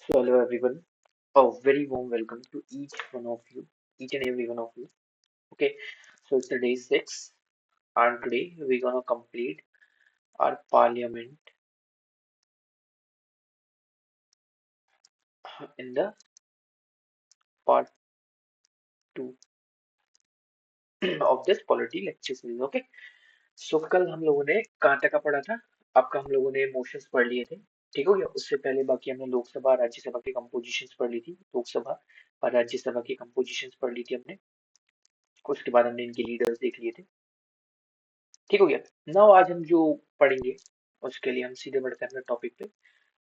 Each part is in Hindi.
So hello everyone, a very warm welcome to each one of you, each and every one of you. Okay, so it's the day 6, and today we're gonna complete our parliament in the part 2 of this polity lecture series. Okay, so कल हम लोगों ने कहाँ तक का पढ़ा था? आपका हम लोगों ने मोशंस पढ़ लिए थे, ठीक हो गया? उससे पहले बाकी हमने लोकसभा राज्यसभा की कंपोजिशंस पढ़ ली थी, लोकसभा और राज्यसभा की कंपोजिशंस पढ़ ली थी हमने। उसके बाद हमने इनके लीडर्स देख लिए थे, ठीक हो गया। नाउ आज हम जो पढ़ेंगे उसके लिए हम सीधे बढ़ते हैं अपने टॉपिक पे।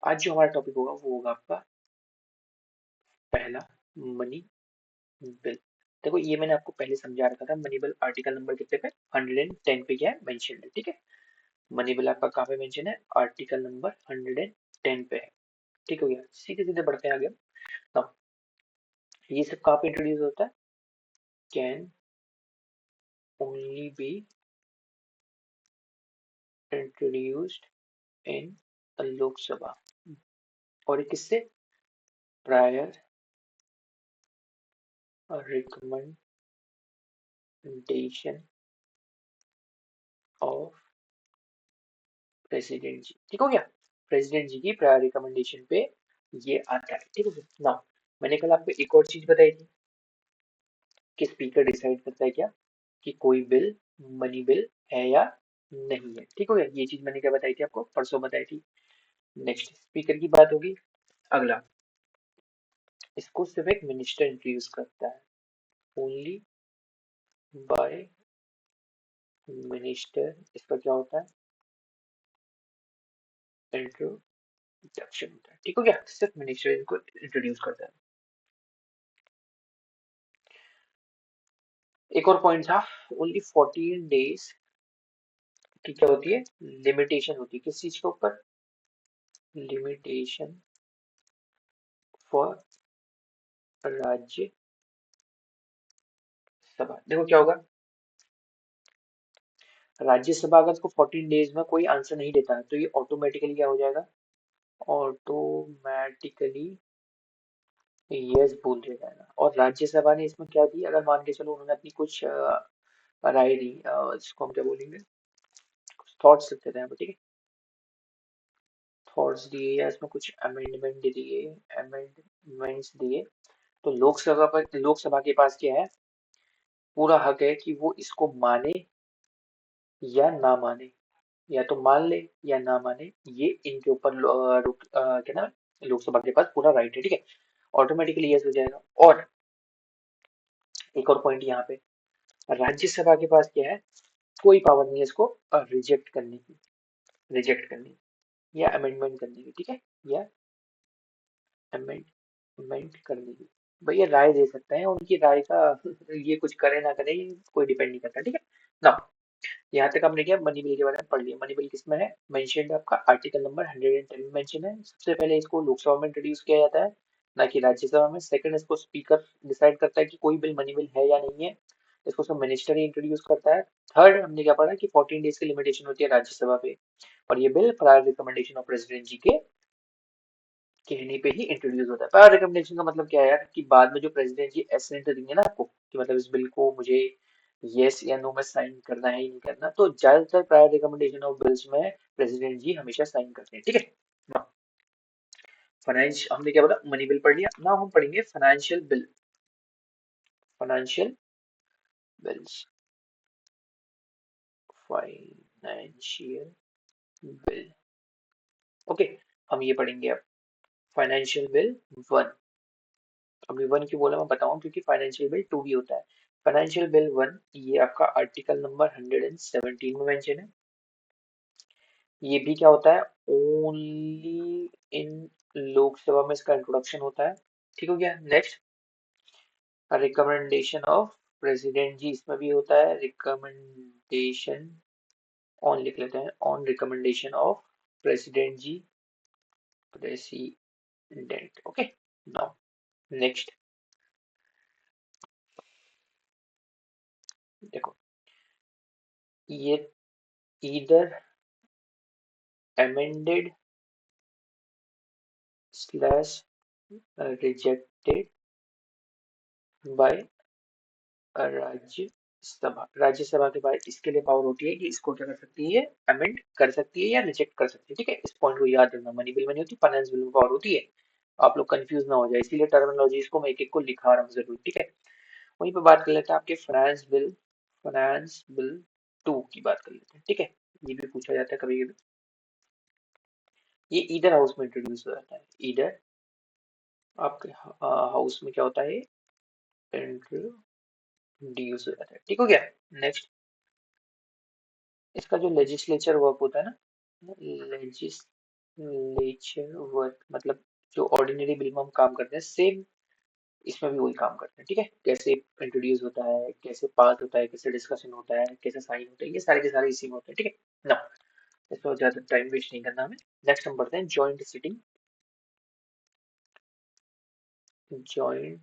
आज जो हमारा टॉपिक होगा वो होगा आपका पहला मनी बिल। देखो ये मैंने आपको पहले समझा रखा था। मनी बिल आर्टिकल नंबर कितने पे? 110 पे क्या है मेंशन है, ठीक है। मनी बिल आपका कहाँ पे मेंशन है? आर्टिकल नंबर 110 पे है, ठीक हो गया। सीधे सीधे बढ़ते हैं आगे। नाउ ये सब कहाँ पे इंट्रोड्यूस होता है? Can only be introduced in Lok Sabha, और ये किससे? प्रायर रिकमेंडेशन ऑफ प्रेसिडेंट जी, ठीक हो गया। प्रेसिडेंट जी की प्रायर रिकमेंडेशन पे ये आता है, ठीक है। नाउ मैंने कल आपको एक और चीज बताई थी कि स्पीकर डिसाइड करता है क्या कि कोई बिल मनी बिल है या नहीं है, ठीक हो गया। ये चीज मैंने क्या बताई थी आपको? परसों बताई थी। नेक्स्ट स्पीकर की बात होगी। अगला, इसको सिर्फ एक मिनिस्टर इंट्रोड्यूस करता है, ओनली बाय मिनिस्टर। इसका क्या होता है? इंट्रोडक्शन होता है, ठीक हो गया। सिर्फ मिनिस्टर इनको इंट्रोड्यूस करता है। एक और पॉइंट था, ओनली 14 डेज की क्या होती है? लिमिटेशन होती है। किस चीज के ऊपर? लिमिटेशन फॉर राज्य सभा। देखो क्या होगा, राज्यसभा अगर इसको 14 डेज में कोई आंसर नहीं देता है तो ये ऑटोमेटिकली क्या हो जाएगा? ऑटोमेटिकली यस बोल दिया जाएगा। और राज्यसभा ने इसमें क्या दी? अगर मान के चलो उन्होंने अपनी कुछ राय दी, इसको हम क्या बोलेंगे? थॉट्स लिखते थे यहाँ पे, ठीक है। थॉट्स दिए या इसमें कुछ अमेंडमेंट दिए, अमेंडमेंट्स दिए, तो लोकसभा के पास क्या है? पूरा हक है कि वो इसको माने या ना माने, या तो मान ले या ना माने। ये इनके ऊपर क्या ना, लोकसभा के पास पूरा राइट है, ठीक है। ऑटोमेटिकली यस हो जाएगा। और एक और पॉइंट यहाँ पे, राज्यसभा के पास क्या है? कोई पावर नहीं है इसको रिजेक्ट करने की, रिजेक्ट करने की या अमेंडमेंट करने की, ठीक है, या अमेंडमेंट करने की। भैया राय दे सकते हैं, उनकी राय का ये कुछ करे ना करे ये कोई डिपेंड नहीं करता, ठीक है ना। यहाँ तक हमने क्या मनी बिल के बारे में पढ़ लिया। मनी बिल किसमें है मेंशन? आपका आर्टिकल नंबर 110 में मेंशन है। सबसे पहले इसको लोकसभा में इंट्रोड्यूस किया जाता है, ना कि राज्यसभा में। सेकंड, इसको स्पीकर डिसाइड करता है कि कोई बिल मनी बिल है या नहीं है, इसको सब मिनिस्टर ही इंट्रोड्यूस करता है। थर्ड, हमने क्या पढ़ा कि 14 डेज की लिमिटेशन होती है राज्यसभा पे, और ये bill prior recommendation of president ji के कहने पे ही इंट्रोड्यूस होता है। प्रायर रिकमेंडेशन का मतलब क्या है यार? कि बाद में जो प्रेसिडेंट जी एसेंट देंगे ना आपको कि मतलब इस बिल को मुझे यस या नो में साइन करना है ही नहीं करना, तो ज्यादातर प्रायर रिकमेंडेशन ऑफ बिल्स में प्रेसिडेंट जी हमेशा साइन करते हैं, ठीक है ना। फाइनेंस हमने क्या बोला? मनी बिल पढ़ लिया। ना हम पढ़ेंगे financial bill. Financial bills, financial bill, okay. हम ये पढ़ेंगे अब फाइनेंशियल बिल 1। अभी 1 क्यों बोला मैं बताऊं, क्योंकि फाइनेंशियल बिल 2 भी होता है। फाइनेंशियल बिल 1 ये आपका आर्टिकल नंबर 117 में मेंशन है। ये भी क्या होता है? ओनली इन लोकसभा में इसका इंट्रोडक्शन होता है, ठीक हो गया। Next, recommendation of president ji, इसमें भी होता है रिकमेंडेशन, ऑन लिख लेते हैं, on recommendation of president ji, president, okay. Now next, देखो ये either amended slash rejected by Rajya Sabha. Rajya Sabha के बाद इसके लिए पावर होती है कि इसको क्या कर सकती है, अमेंड कर सकती है या रिजेक्ट कर सकती है। ठीक है, इस पॉइंट को याद रखना। मनी बिल में नहीं होती, फाइनेंस बिल में पावर होती है। आप लोग कंफ्यूज ना हो जाए, इसीलिए टर्मिनोलॉजीज को मैं एक एक को लिखा रहा हूँ जरूर। ठीक है, वहीं पे बात कर लेते हैं आपके फाइनेंस बिल 2 की बात कर लेते हैं। ठीक है, ये भी पूछा जाता है कभी कभी। ये ईदर हाउस में इंट्रोड्यूस हो जाता है। ईदर आपके हाउस में क्या होता है, इंट्रोड्यूस हो जाता है। ठीक हो गया। नेक्स्ट, इसका जो लेजिस्लेचर वर्क होता है ना, लेजिस्लेचर वर्क मतलब जो ऑर्डिनरी बिल में हम काम करते हैं, सेम इसमें भी वही काम करते हैं। ठीक है, कैसे इंट्रोड्यूस होता है, कैसे पास होता है, कैसे डिस्कशन होता है, कैसे साइन होता है, ये सारे के सारे इसी में होते हैं। ठीक है ना, इसमें ज्यादा टाइम वेस्ट नहीं करना हमें। नेक्स्ट हम बढ़ते हैं joint sitting. Joint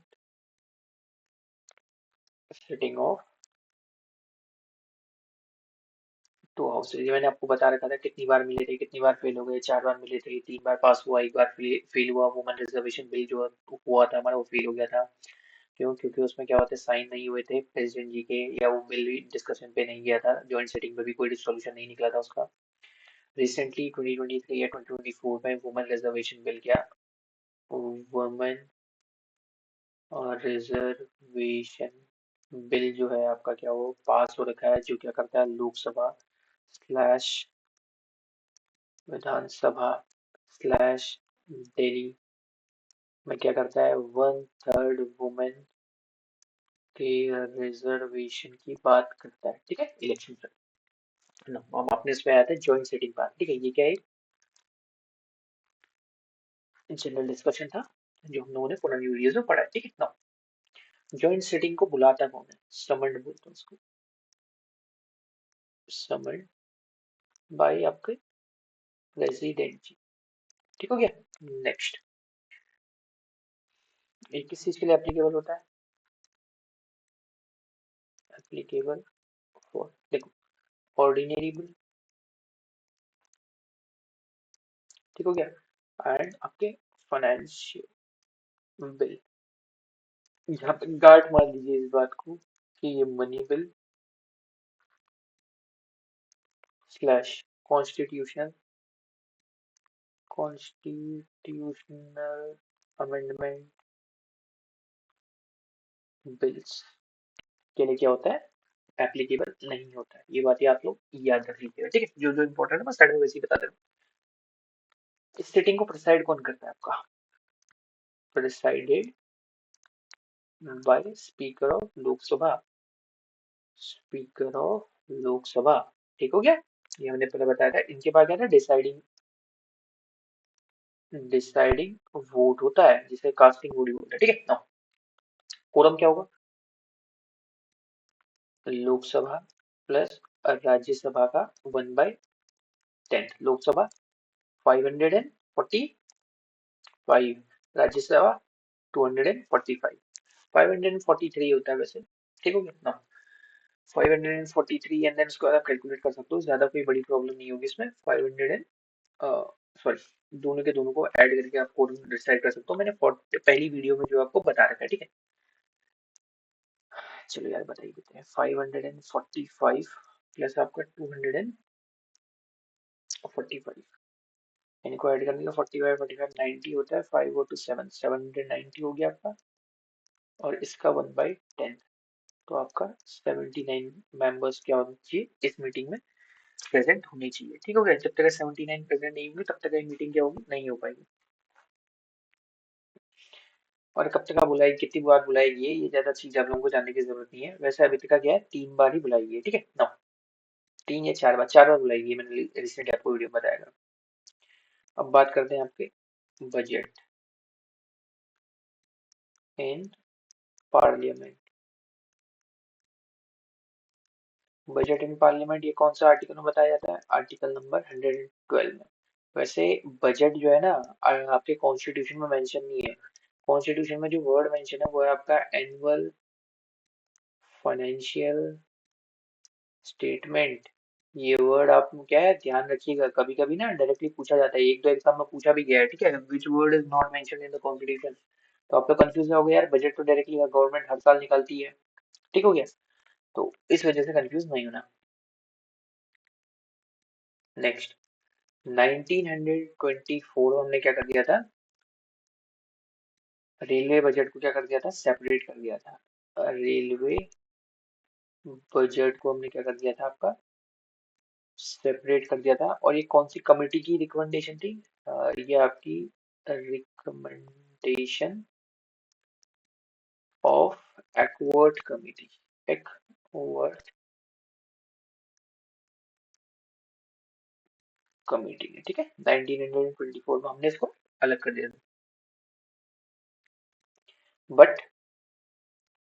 sitting of to houses. ये मैंने आपको बता रखा था कितनी बार मिले थे, कितनी बार फेल हो गए। 4 बार मिले थे, 3 बार पास हुआ, 1 बार फेल हुआ। वुमन रिजर्वेशन बिल जो हुआ था हमारा, वो फेल हो गया था। क्यों? क्योंकि उसमें क्या होता है, साइन नहीं हुए थे प्रेसिडेंट जी के, या वो बिल भी डिस्कशन पे नहीं गया था। जॉइंट सेटिंग में भी कोई सोल्यूशन नहीं निकला था उसका। रिसेंटली 2023 या 2024 में वुमेन रिजर्वेशन बिल क्या, वुमेन रिजर्वेशन बिल जो है आपका, क्या वो पास हो रखा है, जो क्या करता है, लोकसभा स्लैश विधानसभा स्लैश दिल्ली में क्या करता है, 1/3 वुमेन के रिजर्वेशन की बात करता है। ठीक है, इलेक्शन ना, हम अपने इसमें आया था जॉइंट सेटिंग पार्ट। ठीक है, ये क्या है, जनरल डिस्कशन था जो हम लोगों ने पुरानी वीडियोस में पढ़ा है। ठीक है ना, जॉइंट सेटिंग को बुलाता कौन है, समन्ड बोलते हैं उसको, समन्ड बाय आपके प्रेसिडेंट जी। ठीक हो गया। नेक्स्ट, ये किस चीज के लिए एप्लीकेबल होता है, एप्लीकेबल फॉर, देखो, ऑर्डिनरी बिल। ठीक हो गया, एंड आपके फाइनेंशियल बिल। यहाँ पे गार्ड मान लीजिए इस बात को कि ये money bill slash constitutional constitutional amendment bills के लिए क्या होता है, एप्लीकेबल नहीं होता है। ये बात आप लोग याद रख लीजिएगा। ठीक है, जो जो इंपॉर्टेंट है मैं साइड में वैसे ही बता दे रहा हूँ। इस सिटिंग को प्रिसाइड कौन करता है आपका, presided bye speaker of Lok Sabha, speaker of Lok Sabha. ठीक हो गया, ये हमने पहले बताया था। इनके पास क्या था, डिसाइडिंग डिसाइडिंग वोट होता है, जिसे कास्टिंग वोट भी बोलते हैं। ठीक है ना, कोरम क्या होगा, लोकसभा प्लस राज्यसभा का 1/10। लोकसभा 545, राज्यसभा 245, 543 होता है वैसे। ठीक हो गया ना, 543 एंड देन उसको आप कैलकुलेट कर सकते हो, ज्यादा कोई बड़ी प्रॉब्लम नहीं होगी इसमें। 500 एंड सॉरी, दोनों के दोनों को ऐड करके आप कोड डिसाइड कर सकते हो। मैंने पहली वीडियो में जो आपको बता रखा है। ठीक है, चलो यार बता ही देते हैं। 545 प्लस आपका 245, इनको ऐड करने का 45 90 होता है। 5 और 2 7, 790 हो गया आपका, और इसका 1/10। तो आपका 79 मेंबर्स क्या होना चाहिए इस मीटिंग में, प्रेजेंट होने चाहिए। ठीक हो गया, जब तक 79 प्रेजेंट नहीं होंगे तब तक ये मीटिंग क्या होगी, नहीं हो पाएगी। और कब तक बुलाएगी, कितनी बार बुलाएगी, ये ज्यादा चीज आप लोगों को जानने की जरूरत नहीं है। वैसे अभी तक का क्या है, 3 बार ही बुलाएगी है। ठीक है ना, 3 या 4 बार, 4 बार बुलाएगी, मैंने रिसेंट आपको वीडियो में बताया था। अब बात करते हैं आपके budget in parliament. Budget in parliament ये कौन सा आर्टिकल में बताया जाता है, आर्टिकल नंबर 112 में। वैसे बजट जो है ना, आपके कॉन्स्टिट्यूशन में मेंशन नहीं है। कॉन्स्टिट्यूशन में जो वर्ड मेंशन है वो है आपका एनुअल फाइनेंशियल स्टेटमेंट ये वर्ड आप क्या है ध्यान रखिएगा, कभी कभी ना डायरेक्टली पूछा जाता है, एक दो एग्जाम में पूछा भी गया है, ठीक है। Which word is not mention in the constitution. तो आप लोग कंफ्यूज हो गए यार, बजट तो डायरेक्टली गवर्नमेंट हर साल निकालती है, ठीक हो गया। तो इस वजह से कंफ्यूज नहीं होना। नेक्स्ट, 1924 में हमने क्या कर दिया था, रेलवे बजट को क्या कर दिया था, सेपरेट कर दिया था। रेलवे बजट को हमने क्या कर दिया था आपका, सेपरेट कर दिया था। और ये कौन सी कमेटी की रिकमेंडेशन थी, ये आपकी रिकमेंडेशन ऑफ एक्वर्ट कमेटी, एक्वर्ट कमेटी ने, ठीक है। 1924 में हमने इसको अलग कर दिया था। बट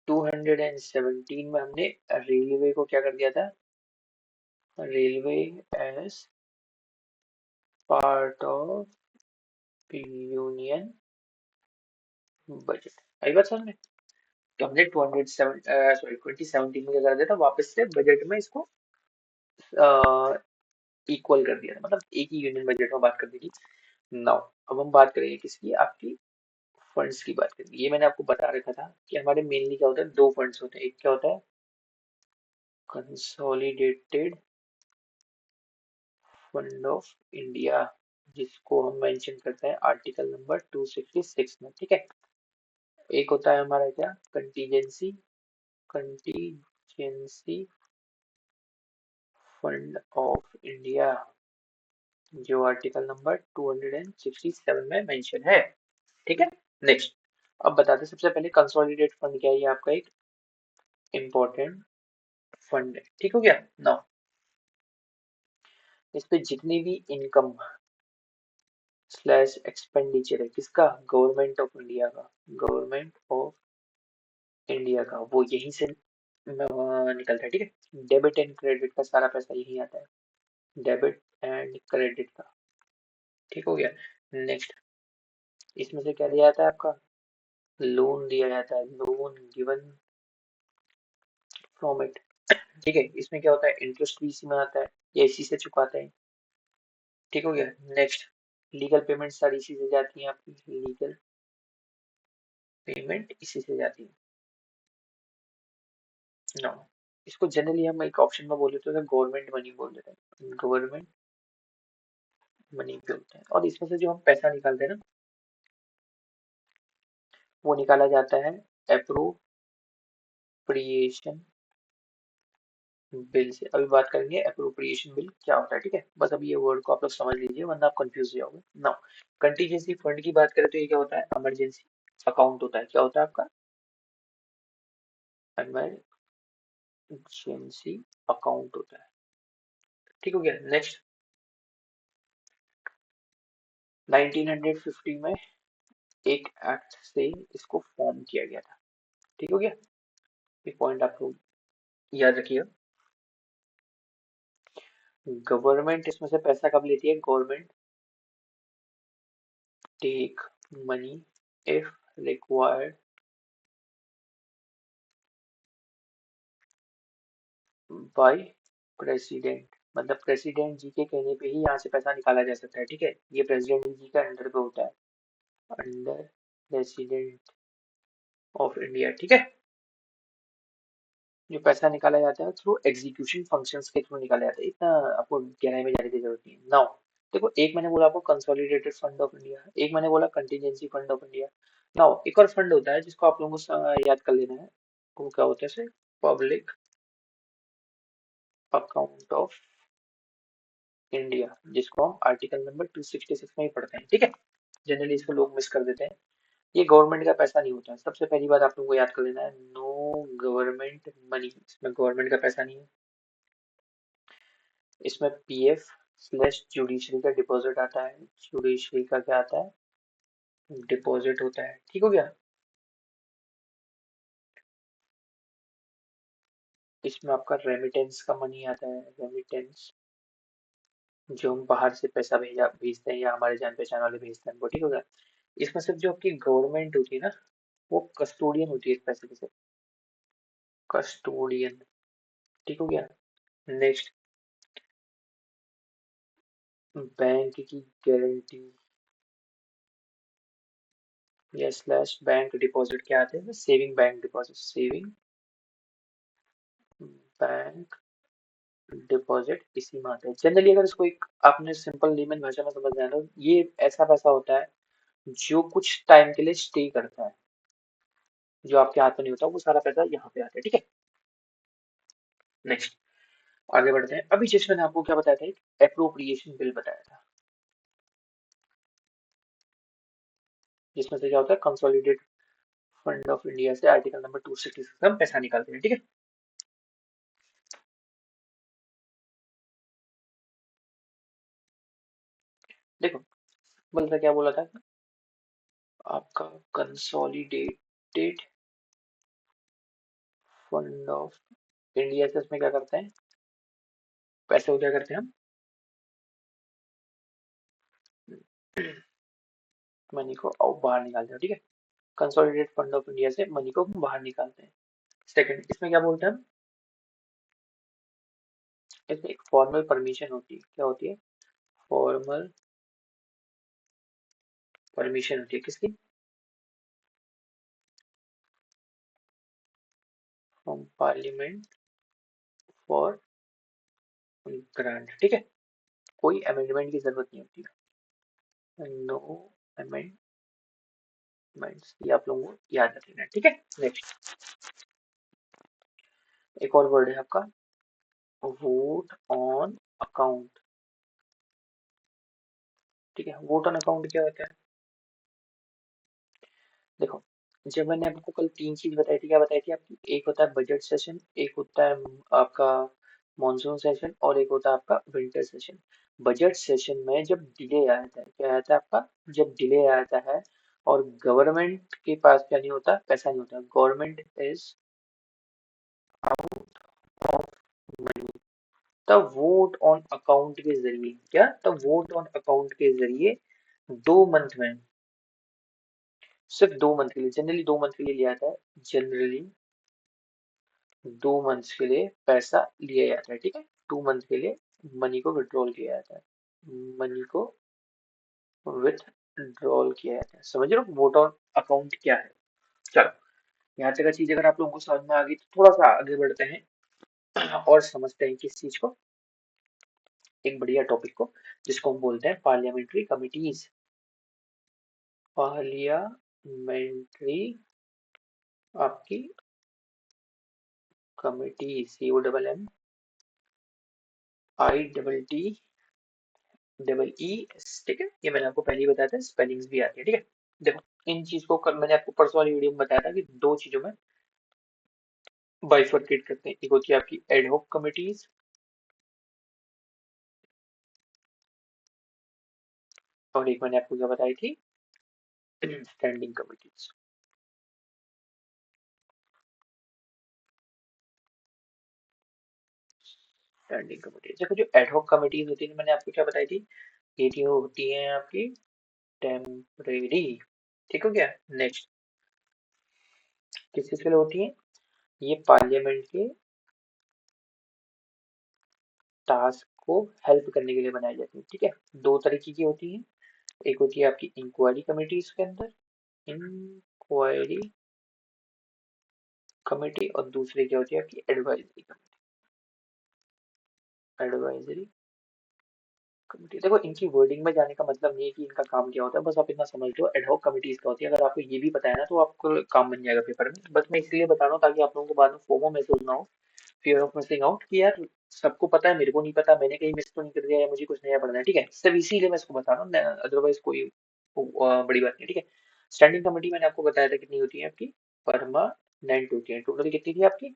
217 में हमने रेलवे को क्या कर दिया था, railway as part of union budget. आई बात समझ में। तो हमने 2017 में क्या कर दिया था, वापस से बजट में इसको इक्वल कर दिया था, मतलब एक ही यूनियन बजट में बात कर दी थी। नाउ अब हम बात करेंगे किसकी, आपकी फंड्स की बात करेंगे। ये मैंने आपको बता रखा था कि हमारे मेनली क्या होता है, दो फंड्स होते हैं। एक क्या होता है, कंसोलिडेटेड फंड ऑफ इंडिया, जिसको हम मेंशन करते हैं आर्टिकल नंबर 266 में, ठीक है। एक होता है हमारा क्या, contingency, contingency fund of India, जो आर्टिकल नंबर 267 में मेंशन है, ठीक है। नेक्स्ट, अब बताते हैं सबसे पहले कंसोलिडेट फंड क्या है। ये आपका एक इम्पोर्टेंट फंड है, ठीक हो गया। नाउ इस पे जितनी भी इनकम स्लैश एक्सपेंडिचर है किसका, गवर्नमेंट ऑफ इंडिया का, गवर्नमेंट ऑफ इंडिया का, वो यहीं से निकलता है, ठीक है। डेबिट एंड क्रेडिट का सारा पैसा यहीं आता है, डेबिट एंड क्रेडिट का, ठीक हो गया। नेक्स्ट, इसमें से क्या दिया जाता है आपका, लोन दिया जाता है, लोन गिवन फ्रॉम इट, ठीक है। इसमें क्या होता है, इंटरेस्ट भी इसी में आता है या इसी से चुकाते हैं, ठीक हो गया। नेक्स्ट, लीगल पेमेंट सारी इसी से जाती है, आपकी लीगल पेमेंट इसी से जाती है। नो, इसको जनरली हम एक ऑप्शन में बोल देते हैं, गवर्नमेंट मनी बोल देते हैं, गवर्नमेंट मनी बोलते हैं। और इसमें से जो हम पैसा निकालते हैं ना, वो निकाला जाता है अप्रोप्रिएशन बिल से। अभी बात करेंगे अप्रोप्रिएशन बिल क्या होता है, ठीक है। बस अभी ये वर्ड को आप लोग समझ लीजिए, वरना आप कंफ्यूज हो जाओगे। नाउ कंटीजेंसी फंड की बात करें तो ये क्या होता है, इमरजेंसी अकाउंट होता है। क्या होता है आपका, इमरजेंसी अकाउंट होता है, ठीक हो गया। नेक्स्ट, 1950 में एक एक्ट से इसको फॉर्म किया गया था, ठीक हो गया। ये पॉइंट आप लोग याद रखिए। गवर्नमेंट इसमें से पैसा कब लेती है, government take money if required by president, मतलब प्रेसिडेंट जी के कहने पे ही यहाँ से पैसा निकाला जा सकता है, ठीक है। ये प्रेसिडेंट जी का अंडर पे होता है, अंडर प्रेसिडेंट ऑफ इंडिया, ठीक है। जो पैसा निकाला जाता है थ्रू एग्जीक्यूशन फंक्शंस के थ्रू निकाला जाता है, इतना आपको गहराई में जाने की जरूरत नहीं है। नाउ देखो, एक मैंने बोला आपको कंसोलिडेटेड फंड ऑफ इंडिया, एक मैंने बोला contingency fund of India. Now एक और फंड होता है जिसको आप लोगों को याद कर लेना है, वो क्या होता है, पब्लिक अकाउंट ऑफ इंडिया, जिसको हम आर्टिकल नंबर 266 में ही पढ़ते हैं, ठीक है। जनरली इसको लोग मिस कर देते हैं। ये गवर्नमेंट का पैसा नहीं होता है, सबसे पहली बात आप लोगों को याद कर लेना है, नो गवर्नमेंट मनी, इसमें गवर्नमेंट का पैसा नहीं है। इसमें पीएफ स्लैश जुडिशरी का डिपॉजिट आता है, जुडिशरी का क्या आता है, डिपॉजिट होता है, ठीक हो गया। इसमें आपका रेमिटेंस का मनी आता है, रेमिटेंस, जो हम बाहर से पैसा भेजते हैं या हमारे जान पहचान वाले भेजते हैं वो, ठीक हो गया। इसमें सिर्फ जो आपकी गवर्नमेंट होती है ना, वो कस्टोडियन होती है इस पैसे की, सिर्फ कस्टोडियन, ठीक हो गया। नेक्स्ट, बैंक की गारंटी या स्लैश बैंक डिपॉजिट क्या आते हैं? Saving bank deposit, saving bank deposit इसी में आता है जनरली। अगर इसको एक आपने सिंपल लेमन भाषा में समझना है तो ये ऐसा पैसा होता है जो कुछ टाइम के लिए स्टे करता है, जो आपके हाथ में नहीं होता, वो सारा पैसा यहाँ पे आता है, ठीक है। नेक्स्ट, आगे बढ़ते हैं। अभी जिस मैंने आपको क्या बताया था, एक एप्रोप्रिएशन बिल बताया था, जिसमें से क्या होता है, कंसोलिडेटेड फंड ऑफ इंडिया से आर्टिकल नंबर 266 हम पैसा निकालते हैं, ठीक है। देखो, बोलता क्या बोला था आपका, कंसोलिडेटेड फंड ऑफ इंडिया से उसमें क्या करते हैं, पैसे को क्या करते हैं हम, मनी को बाहर निकालते हैं, ठीक है। कंसोलिडेटेड फंड ऑफ इंडिया से मनी को बाहर निकालते हैं। सेकंड, इसमें क्या बोलते हैं हम, इसमें एक फॉर्मल परमिशन होती है, क्या होती है, फॉर्मल परमिशन होती है, किसकी, फ्रॉम पार्लियामेंट फॉर ग्रांट, ठीक है। कोई अमेंडमेंट की जरूरत नहीं होती है, नो अमेंडमेंट्स, ये आप लोगों को याद रखना है, ठीक है। नेक्स्ट, एक और वर्ड है आपका, वोट ऑन अकाउंट, ठीक है। वोट ऑन अकाउंट क्या होता है, देखो, जब मैंने आपको कल तीन चीज बताई थी, क्या बताई थी आपकी, एक होता है बजट सेशन, एक होता है आपका मॉनसून सेशन, और एक होता है आपका विंटर सेशन। बजट सेशन में जब डिले आ जाता है, क्या आता है आपका, जब डिले आ जाता है और गवर्नमेंट के पास क्या नहीं होता, पैसा नहीं होता, गवर्नमेंट इज ऑफ मनी, तब वोट ऑन अकाउंट के जरिए, क्या, तब वोट ऑन अकाउंट के जरिए 2 मंथ में, सिर्फ 2 मंथ के लिए, जनरली 2 मंथ के लिए लिया जाता है, जनरली 2 मंथ्स के लिए पैसा लिया जाता है, ठीक है। 2 मंथ के लिए मनी को विड्रॉल किया जाता है, मनी को विथड्रॉल किया जाता है, समझ रहे हो वोट ऑन अकाउंट क्या है। चलो, यहाँ तक का चीज अगर आप लोगों को समझ में आ गई तो थोड़ा सा आगे बढ़ते हैं और समझते हैं किस चीज को, एक बढ़िया टॉपिक को, जिसको हम बोलते हैं पार्लियामेंट्री कमिटीज। पार्लियामेंट्री आपकी कमिटी, COMM ITT ठीक है। ये मैंने आपको पहले ही बताया था, स्पेलिंग्स भी आती है, ठीक है। देखो, इन चीज को मैंने आपको परसों वाली वीडियो में बताया था कि दो चीजों में बाइफरकेट करते हैं, एक होती है आपकी एडहॉक कमिटीज, और एक मैंने आपको क्या बताई थी, स्टैंडिंग कमिटीज। स्टैंडिंग कमिटीज, देखो जो एडहॉक कमिटीज होती है, मैंने आपको क्या बताई थी, ये होती है आपकी टेम्परेरी, ठीक हो गया। नेक्स्ट, किस चीज के लिए होती है, ये पार्लियामेंट के टास्क को हेल्प करने के लिए बनाई जाती है, ठीक है। दो तरीके की होती है, एक होती है आपकी इंक्वायरी कमेटी, इसके अंदर इंक्वायरी कमेटी, और दूसरी क्या होती है आपकी एडवाइजरी कमेटी, एडवाइजरी कमेटी। देखो, इनकी वर्डिंग में जाने का मतलब नहीं है कि इनका काम क्या होता है, बस आप इतना समझ लो एडहॉक कमिटीज क्या होती है। अगर आपको ये भी पता है ना तो आपको काम बन जाएगा पेपर में। बस मैं इसलिए बता रहा हूँ ताकि आप लोगों को बाद में फोमो महसूस ना हो, फियर ऑफ मिसिंग आउट, कि यार सबको पता है मेरे को नहीं पता, मैंने कहीं मिस तो नहीं कर दिया, या मुझे कुछ नया पढ़ना है, ठीक है। सिर्फ इसीलिए मैं इसको बता रहा हूँ, अदरवाइज कोई बड़ी बात नहीं, ठीक है। स्टैंडिंग कमेटी मैंने आपको बताया था कितनी होती है आपकी, परमानेंट होती है। टोटल कितनी थी आपकी,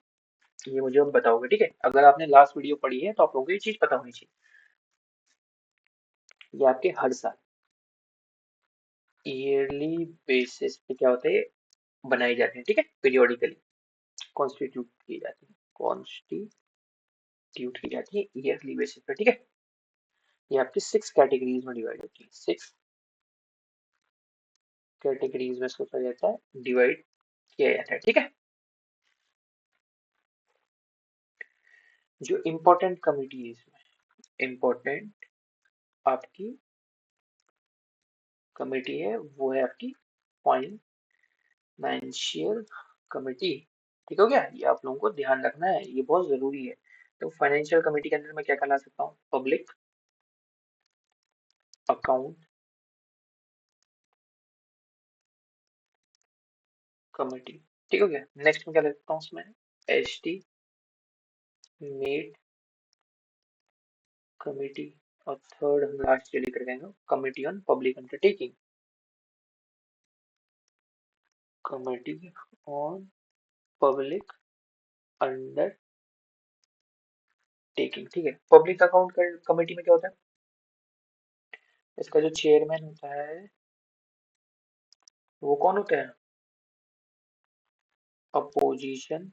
ये मुझे अब बताओगे, ठीक है। अगर आपने लास्ट वीडियो पढ़ी है तो आप लोगों को ये चीज पता होनी चाहिए। ये आपके हर साल ईयरली बेसिस पे क्या होता है, बनाई जाती है, ठीक है, पीरियोडिकली कॉन्स्टिट्यूट की जाती है, कॉन्स्टिट्यूट की जाती है ईयरली बेसिस पे, ठीक है। ये आपकी 6 कैटेगरीज में डिवाइड होती है, 6 कैटेगरीज में सोचा जाता है, डिवाइड किया जाता है, ठीक है। जो इम्पोर्टेंट कमिटी है इसमें, इम्पोर्टेंट आपकी कमेटी है वो है आपकी फाइनेंशियल कमेटी। ठीक हो गया, ये आप लोगों को ध्यान रखना है, ये बहुत जरूरी है। तो फाइनेंशियल कमेटी के अंदर मैं क्या क्या ला सकता हूँ? Public account committee. ठीक हो गया। नेक्स्ट में क्या लिखता हूँ उसमें? Estimate committee. और थर्ड हम लास्ट लेकर गए committee on public undertaking. Committee on public undertaking. ठीक है। पब्लिक अकाउंट कमेटी में क्या होता है? इसका जो चेयरमैन होता है वो कौन होता है? अपोजिशन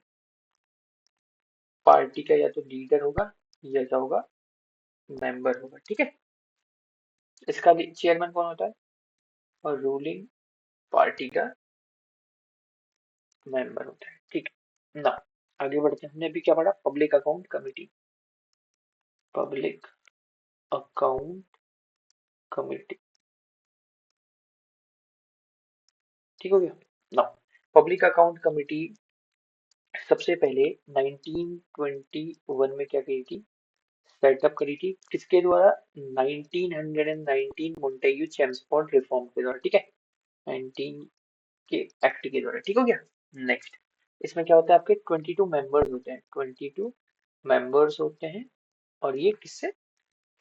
पार्टी का या तो लीडर होगा या क्या होगा? मेंबर होगा। ठीक है। इसका चेयरमैन कौन होता है? और रूलिंग पार्टी का मेंबर होता है। ठीक है ना। आगे बढ़ते हैं। हमने अभी क्या पढ़ा? Public account committee. Public account committee. ठीक हो गया ना। पब्लिक अकाउंट कमेटी सबसे पहले 1921 में क्या की थी? सेटअप करी थी। किसके द्वारा? 1919 मोंटेग्यू चेम्सफोर्ड रिफॉर्म के द्वारा। ठीक है। 19 के एक्ट के द्वारा। ठीक हो गया। नेक्स्ट, इसमें क्या होता है? आपके 22 मेंबर्स होते हैं। 22 मेंबर्स होते हैं। और ये किससे?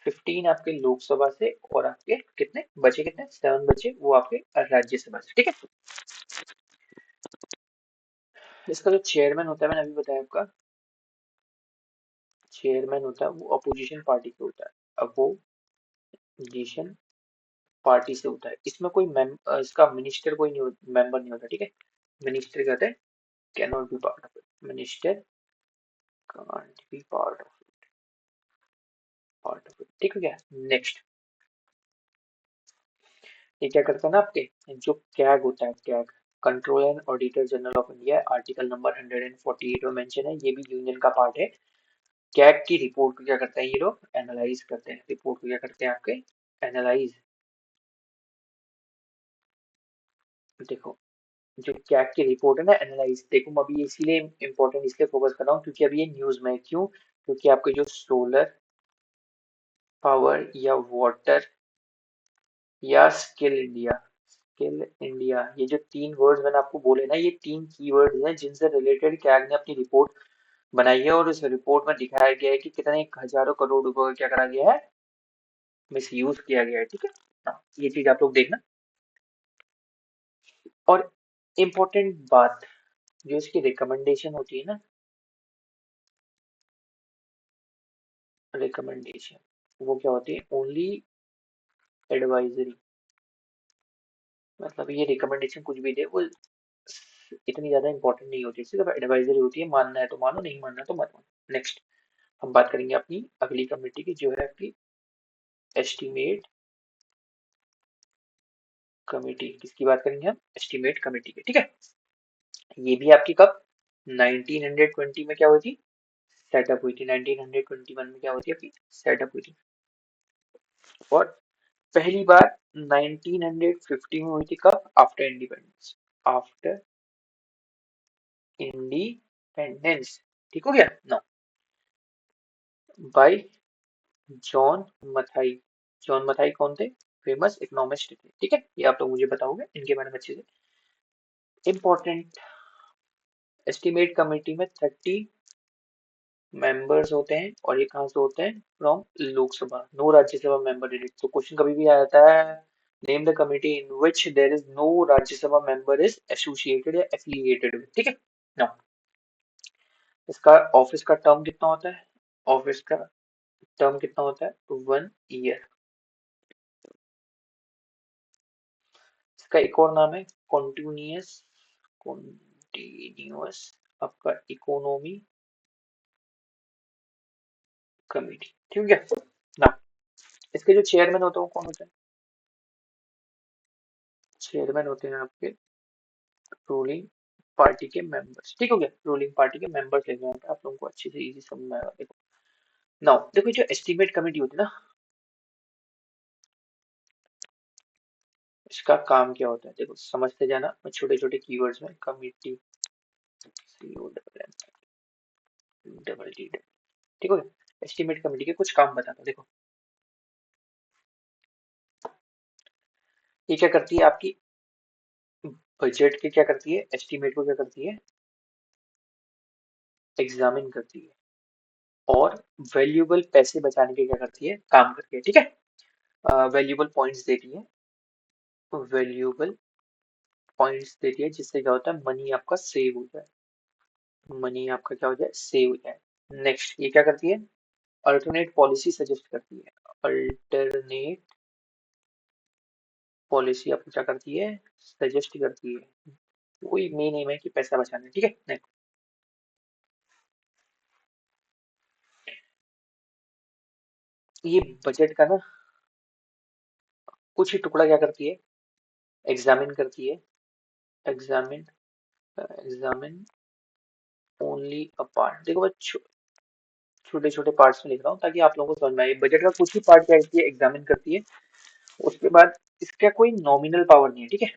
15 आपके लोकसभा से और आपके कितने बचे? कितने? 7 बचे वो आपके राज्यसभा से। ठीक है। इसका जो चेयरमैन होता है, मैंने अभी बताया आपका, चेयरमैन होता है वो अपोजिशन पार्टी से होता है। अपोजिशन पार्टी से होता है। इसमें कोई इसका मिनिस्टर कोई नहीं मेंबर नहीं होता। ठीक है। मिनिस्टर कहते हैं can not be part of it. Minister can't be part of it. ठीक है क्या? नेक्स्ट, ये क्या करता है ना आपके, जो कैग होता है, CAG controller and auditor general of India, article number 148 में मेंशन है, ये भी यूनियन का पार्ट है। कैग की रिपोर्ट को क्या करते हैं ये लोग? एनालाइज करते हैं। रिपोर्ट को क्या करते हैं आपके? एनालाइज। देखो, जो कैग की रिपोर्ट है ना, एनालाइज, देखो मैं अभी इसीलिए इंपॉर्टेंट इसलिए फोकस कर रहा हूँ क्योंकि अभी ये न्यूज में है। क्यों? क्योंकि आपके जो सोलर पावर या वाटर या स्किल इंडिया, स्किल इंडिया, ये जो तीन वर्ड्स मैंने आपको बोले ना, ये तीन कीवर्ड्स हैं जिनसे रिलेटेड कैग ने अपनी रिपोर्ट बनाई है। और इस रिपोर्ट में दिखाया गया है कि कितने हजारों करोड़ रुपए का क्या करा गया है? मिस यूज किया गया है। ठीक है। हाँ, ये चीज आप लोग देखना। और इम्पोर्टेंट बात, जो इसकी रिकमेंडेशन होती है ना, रिकमेंडेशन, वो क्या होती है? Only advisory. मतलब ये रिकमेंडेशन कुछ भी दे वो इतनी ज्यादा इंपॉर्टेंट नहीं होती, सिर्फ एडवाइजरी होती है। मानना है तो मानो, नहीं मानना तो मत मानो। नेक्स्ट, हम बात करेंगे अपनी अगली कमेटी की, जो है आपकी एस्टीमेट कमेटी। किसकी बात करेंगे हम? एस्टीमेट कमेटी की। ठीक है। ये भी आपकी कब? 1920 में क्या हुई थी? सेटअप हुई थी। 1921 में क्या हुई थी? आपकी सेटअप हुई थी। और पहली बार 1950 में हुई थी। कब? After independence. After independence. ठीक हो गया ना। Bye John Mathai. John Mathai कौन थे? फेमस इकोनॉमिस्ट थे। ठीक है। ये आप लोग मुझे बताओगे इनके बारे में अच्छे से। इंपॉर्टेंट, एस्टीमेट कमेटी में 30 मेंबर्स होते हैं। और ये कहाँ से होते हैं? From Lok Sabha. No Rajya Sabha member in it. तो क्वेश्चन कभी भी आ जाता है, name the committee in which there is no Rajya Sabha member is associated या एफिलिएटेड विद। ठीक है ना। इसका ऑफिस का टर्म कितना होता है? ऑफिस का टर्म कितना होता है? 1 ईयर। इसका एक और नाम है कॉन्टिन्यूस, कॉन्टिन्यूस आपका इकोनॉमी कमेटी। ठीक है ना। इसके जो चेयरमैन होते हैं वो कौन होते हैं? चेयरमैन होते हैं आपके रूलिंग पार्टी के मेंबर्स। ठीक हो गया। रूलिंग पार्टी के मेंबर्स लेने हैं आप लोगों को अच्छे से इजी समझ में आएगा। देखो नाउ, देखो जो एस्टीमेट कमेटी होती है ना, इसका काम क्या होता है देखो समझते जाना, मैं छोटे छोटे कीवर्ड्स में कमिटी, डबल टी, ठीक है। एस्टिमेट कमिटी के कुछ काम बताता हूँ देखो। ये क्या करती है आपकी, बजट के क्या करती है, एस्टिमेट को क्या करती है, एग्जामिन करती है। और वैल्यूएबल पैसे बचाने के क्या करती है, काम करती है, ठीक है। वैल्यूएबल पॉइंट्स देती है, वैल्यूएबल पॉइंट्स देती है जिससे क्या होता है, मनी आपका सेव हो जाए, मनी आपका क्या हो जाए, सेव हो जाए। नेक्स्ट ये क्या करती है, अल्टरनेट पॉलिसी सजेस्ट करती है, अल्टरनेट पॉलिसी आपको क्या करती है, सजेस्ट करती है। वही मेन एम है कि पैसा बचाना है, ठीक है। नेक्स्ट ये बजट का ना कुछ ही टुकड़ा क्या करती है, एग्जामिन करती है, examine, examine only a part. देखो मैं छोटे छोटे पार्ट्स में लिख रहा हूँ ताकि आप लोगों को समझ में आए। बजट का कुछ ही पार्ट क्या करती है, एग्जामिन करती है। उसके बाद इसका कोई नॉमिनल पावर नहीं है, ठीक है,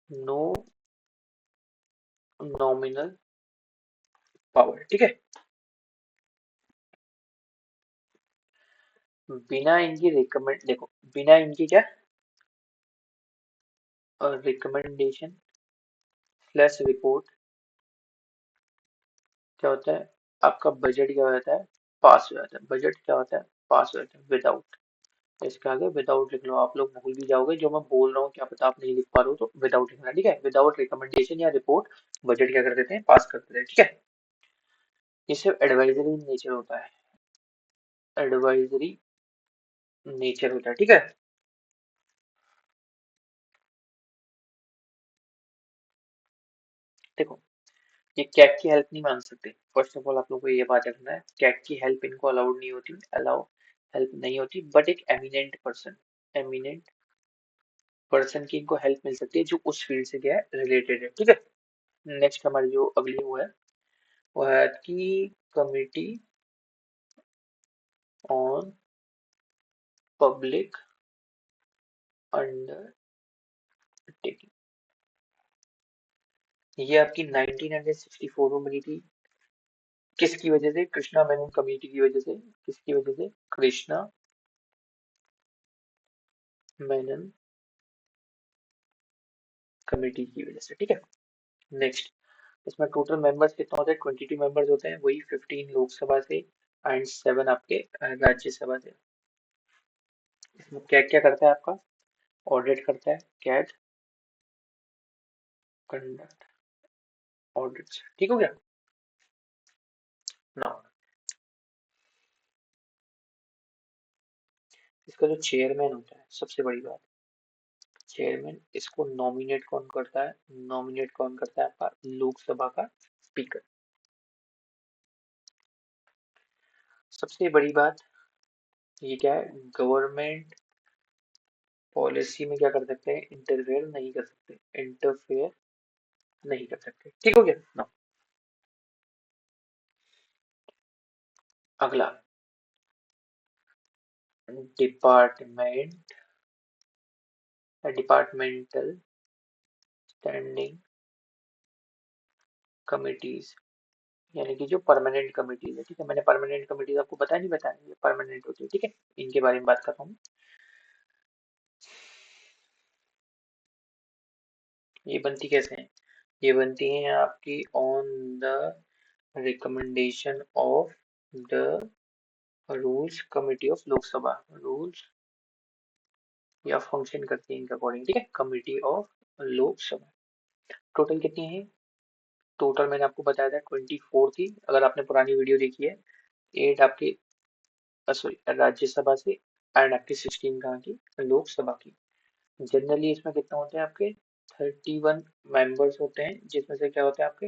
नो नॉमिनल पावर, ठीक है। बिना इनकी रिकमेंड, देखो बिना इनकी क्या, रिकमेंडेशन प्लस रिपोर्ट क्या होता है, आपका बजट क्या हो जाता है, पास हो जाता है। बजट क्या होता है, पास हो जाता है विदाउट। इसके आगे विदाउट लिख लो, आप लोग भूल भी जाओगे जो मैं बोल रहा हूँ, क्या पता आप नहीं लिख पा रहे हो, तो विदाउट लिखना, ठीक है। विदाउट रिकमेंडेशन या रिपोर्ट बजट क्या कर देते हैं, पास कर देते हैं, ठीक है। ये सिर्फ एडवाइजरी नेचर होता है, एडवाइजरी नेचर होता है, ठीक है। देखो ये कैट की हेल्प नहीं मांग सकते, फर्स्ट ऑफ ऑल आप लोगों को ये बात रखना है, कैट की हेल्प इनको अलाउड नहीं होती, अलाउ हेल्प नहीं होती, बट एक एमिनेंट पर्सन, एमिनेंट पर्सन की इनको हेल्प मिल सकती है जो उस फील्ड से क्या है, रिलेटेड है, ठीक है। नेक्स्ट हमारी जो अगली वो है कि कमिटी ऑन पब्लिक अंडरटेकिंग। ये आपकी 1964 में बनी थी, किसकी वजह से, कृष्णा मेनन कमेटी की वजह से, किसकी वजह से, कृष्णा मेनन कमेटी की वजह से, ठीक है। नेक्स्ट इसमें टोटल मेंबर्स कितना होता है, 22 मेंबर्स होते हैं, वही 15 लोकसभा से एंड 7 आपके राज्यसभा से। इसमें क्या क्या करता है आपका, ऑडिट करता है, कैट कंडक्ट ऑडिट, ठीक हो गया ना। इसका जो चेयरमैन होता है, सबसे बड़ी बात, चेयरमैन इसको नॉमिनेट कौन करता है, नॉमिनेट कौन करता है, आपका लोकसभा का स्पीकर। सबसे बड़ी बात ये क्या है, गवर्नमेंट पॉलिसी में क्या कर सकते हैं, इंटरफेयर नहीं कर सकते, इंटरफेयर नहीं कर सकते, ठीक हो गया ना। अगला डिपार्टमेंट, डिपार्टमेंटल स्टैंडिंग कमिटीज, यानी कि जो परमानेंट कमिटीज है, ठीक है। मैंने परमानेंट कमिटीज आपको बताया नहीं, बताया ये परमानेंट होती है, ठीक है। इनके बारे में बात कर रहा हूँ। ये बनती कैसे हैं, ये बनती हैं आपकी on the recommendation of the rules committee of Lok Sabha, rules या फंक्शन करती है इनके अकॉर्डिंग, ठीक है, कमिटी ऑफ लोकसभा। टोटल कितनी है, टोटल मैंने आपको बताया था 24 थी, अगर आपने पुरानी वीडियो देखी है। 8 आपकी सॉरी राज्यसभा से एंड आपकी 16 कहाँ की, लोकसभा की। जनरली इसमें कितना होते हैं आपके, 31 मेंबर्स होते हैं, जिसमें से क्या होते हैं आपके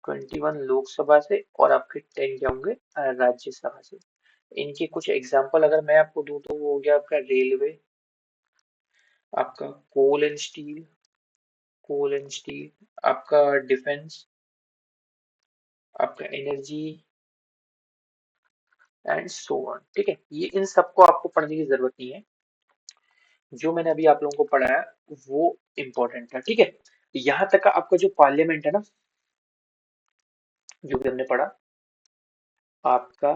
21 लोकसभा से और आपके 10 क्या होंगे, राज्यसभा से। इनके कुछ एग्जाम्पल अगर मैं आपको दूं तो वो हो गया आपका रेलवे, आपका coal and steel, coal and steel, आपका डिफेंस, आपका एनर्जी एंड सो ऑन, ठीक है। ये इन सबको आपको पढ़ने की जरूरत नहीं है, जो मैंने अभी आप लोगों को पढ़ाया वो इम्पोर्टेंट था, ठीक है। यहाँ तक का आपका जो पार्लियामेंट है ना, जो भी हमने पढ़ा, आपका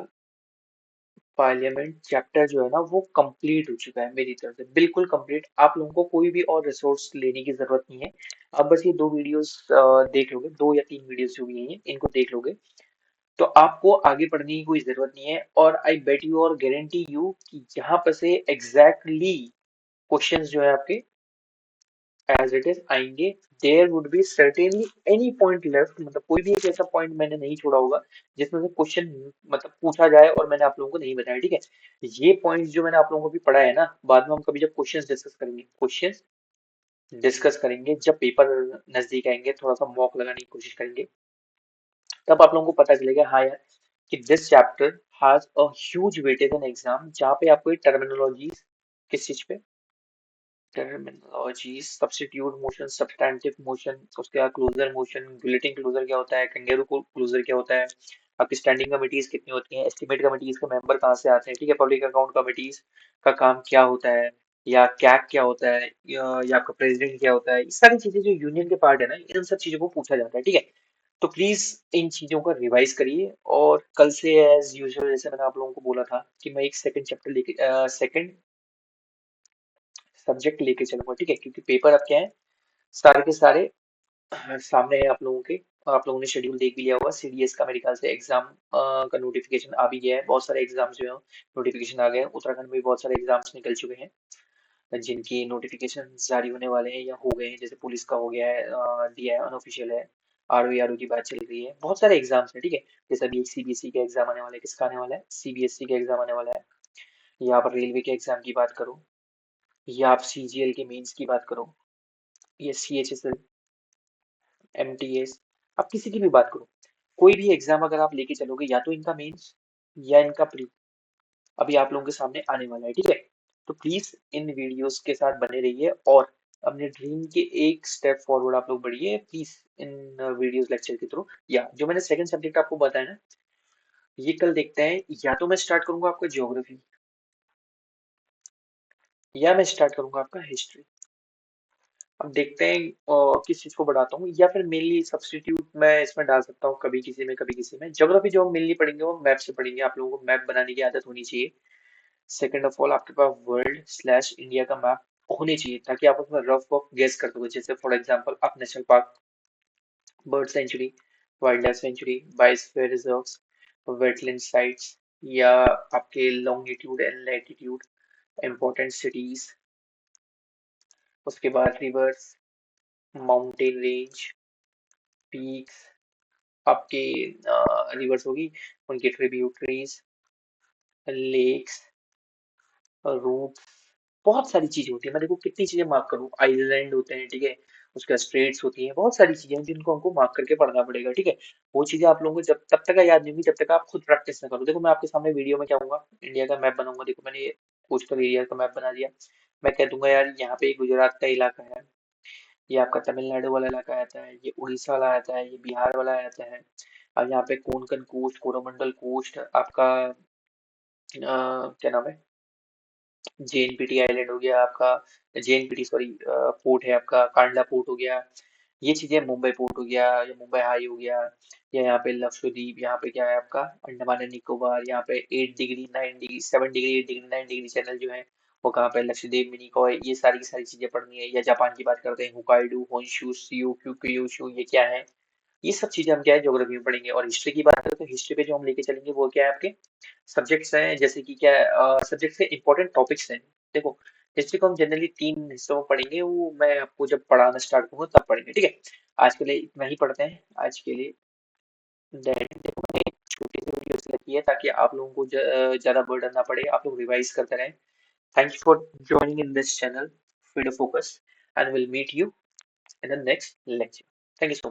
पार्लियामेंट चैप्टर जो है ना वो कंप्लीट हो चुका है मेरी तरफ से, बिल्कुल कंप्लीट। आप लोगों को कोई भी और रिसोर्स लेने की जरूरत नहीं है। अब बस ये दो वीडियोस देख लोगे, 2 या 3 वीडियोस जो भी हैं इनको देख लोगे, तो आपको आगे पढ़ने की कोई जरूरत नहीं है। और आई बेट यू और गारंटी यू कि यहाँ पर से एग्जैक्टली क्वेश्चंस जो है आपके एज इट इज आएंगे। There would be certainly any point left, मतलब कोई भी एक ऐसा पॉइंट मैंने नहीं छोड़ा होगा जिसमें से क्वेश्चन मतलब पूछा जाए और मैंने आप लोगों को नहीं बताया, ठीक है। ये पॉइंट्स जो मैंने आप लोगों को भी पढ़ा है ना, बाद में हम कभी जब क्वेश्चंस डिस्कस करेंगे जब पेपर नजदीक आएंगे, थोड़ा सा मॉक लगाने की कोशिश करेंगे, तब आप लोगों को पता चलेगा हाँ यार कि this chapter has a huge weightage in exam, जहाँ पे आपको ये टर्मिनोलॉजी, किस चीज पे, terminology, substitute motion, substantive motion, उसके बाद क्लोजर मोशन, गुलेटिंग क्लोजर क्या होता है, कंगेरू क्लोजर क्या होता है, आपकी स्टैंडिंग कमिटीज कितनी होती हैं, एस्टिमेट कमिटीज के मेंबर कहाँ से आते हैं, ठीक है, पब्लिक अकाउंट कमिटीज का काम क्या होता है, या कैग क्या होता है, या आपका प्रेसिडेंट क्या होता है, ये सारी चीजें जो यूनियन के पार्ट है ना, इन सब चीजों को पूछा जाता है, ठीक है। तो प्लीज इन चीजों का रिवाइज करिए, और कल से एज यूजुअल जैसे मैंने आप लोगों को बोला था कि मैं एक सेकंड चैप्टर लेके सेकंड सब्जेक्ट लेके चलूंगा, ठीक है, क्योंकि पेपर अब क्या है, सारे के सारे सामने है आप लोगों के, और आप लोगों ने शेड्यूल देख भी लिया होगा। सीडीएस का मेरे ख्याल से एग्जाम का नोटिफिकेशन आ भी गया है, बहुत सारे एग्जाम्स जो है नोटिफिकेशन आ गए हैं, उत्तराखंड में भी बहुत सारे एग्जाम्स निकल चुके हैं जिनकी नोटिफिकेशन जारी होने वाले हैं या हो गए हैं, जैसे पुलिस का हो गया है, दिया है, अनऑफिशियल है। आरओ की बात चल रही है, बहुत सारे एग्जाम्स हैं, ठीक है। जैसे अभी एक सीबीएसई का एग्जाम आने वाला है, किसका आने वाला है, सीबीएसई का एग्जाम आने वाला है। या आप रेलवे के एग्जाम की बात करो, या आप सीजीएल के मेंस की बात करो, या सीएचएसएल, एमटीएस, आप किसी की भी बात करो, कोई भी एग्जाम अगर आप लेके चलोगे, या तो इनका मेंस या इनका प्री अभी आप लोगों के सामने आने वाला है, ठीक है। तो प्लीज इन वीडियोस के साथ बने रहिए, और अपने ड्रीम के एक स्टेप फॉरवर्ड आप लोग बढ़िए प्लीज, इन वीडियोस लेक्चर के थ्रू। या जो मैंने सेकंड सब्जेक्ट आपको बताया ना, ये कल देखते हैं, या तो मैं स्टार्ट करूंगा आपका ज्योग्राफी, या मैं स्टार्ट करूंगा आपका हिस्ट्री। अब देखते हैं किस चीज को बढ़ाता हूँ, या फिर मेनली सब्स्टिट्यूट मैं इसमें डाल सकता हूँ, कभी किसी में कभी किसी में। ज्योग्राफी जो हम मेनली पढ़ेंगे वो मैप से पढ़ेंगे, आप लोगों को मैप बनाने की आदत होनी चाहिए। सेकंड ऑफ ऑल आपके पास वर्ल्ड स्लैश इंडिया का मैप होने चाहिए, ताकि आप उसमें रफ वर्क गेस कर दोगे, जैसे फॉर एग्जांपल आप national park, bird sanctuary, wild life sanctuary, biosphere reserves, wetland sites, या आपके longitude and latitude, important cities, उसके बाद रिवर्स, माउंटेन रेंज, पीक्स, आपके रिवर्स होगी, उनके ट्रिब्यूटरीज, लेक्स, रूट, बहुत सारी चीजें होती है। मैं देखो कितनी चीजें मार्क करूँ, आइलैंड होते हैं, ठीक है, उसके स्ट्रेट्स होती हैं, बहुत सारी चीजें हैं जिनको हमको मार्क करके पढ़ना पड़ेगा, ठीक है। वो चीजें आप लोगों को जब तब तक याद नहीं होंगी जब तक आप खुद प्रैक्टिस ना करो। देखो मैं आपके सामने वीडियो में क्या होगा, इंडिया का मैप बनाऊंगा, देखो मैंने ये कोस्टल एरिया का मैप बना दिया, मैं कह दूंगा यार यहाँ पे गुजरात का इलाका है, ये आपका तमिलनाडु वाला इलाका आता है, ये उड़ीसा वाला आता है, ये बिहार वाला आता है, और यहाँ पे कोंकण कोस्ट, कोरोमंडल कोस्ट, आपका क्या नाम है, जेएनपीटी आइलैंड हो गया आपका, जेएनपीटी सॉरी पोर्ट है आपका, कांडला पोर्ट हो गया, ये चीजें, मुंबई पोर्ट हो गया, या मुंबई हाई हो गया, या यहाँ पे लक्षद्वीप, यहाँ पे क्या है आपका अंडमान एंड निकोबार, यहाँ पे 8 degree 9 degree 7 degree 8 degree 9 degree channel जो है वो कहाँ पे, लक्षद्वीप, मिनिकॉय, ये सारी की सारी चीजें पढ़नी है। या जापान की बात करते हैं, होकाइडो, होन्शू, शियोक्यू, क्यूशू, ये क्या है, ये सब चीजें हम क्या है ज्योग्राफी में पढ़ेंगे। और हिस्ट्री की बात करें तो हिस्ट्री पे जो हम लेके चलेंगे वो क्या है आपके सब्जेक्ट्स हैं, जैसे कि क्या सब्जेक्ट से इंपॉर्टेंट टॉपिक्स हैं। देखो हिस्ट्री को हम जनरली 3 हिस्सों में पढ़ेंगे, वो मैं आपको जब पढ़ाना स्टार्ट करूंगा तब पढ़ेंगे, ठीक है। आज के लिए इतना ही पढ़ते हैं, आज के लिए then देखो मैंने एक छोटी सी वीडियो इसलिए की है ताकि आप लोगों को ज्यादा बर्डन ना पड़े, आप लोग रिवाइज करते रहें। Thank you for joining in this channel, Freedom Focus, and we'll meet you in the next lecture. Thank you so much.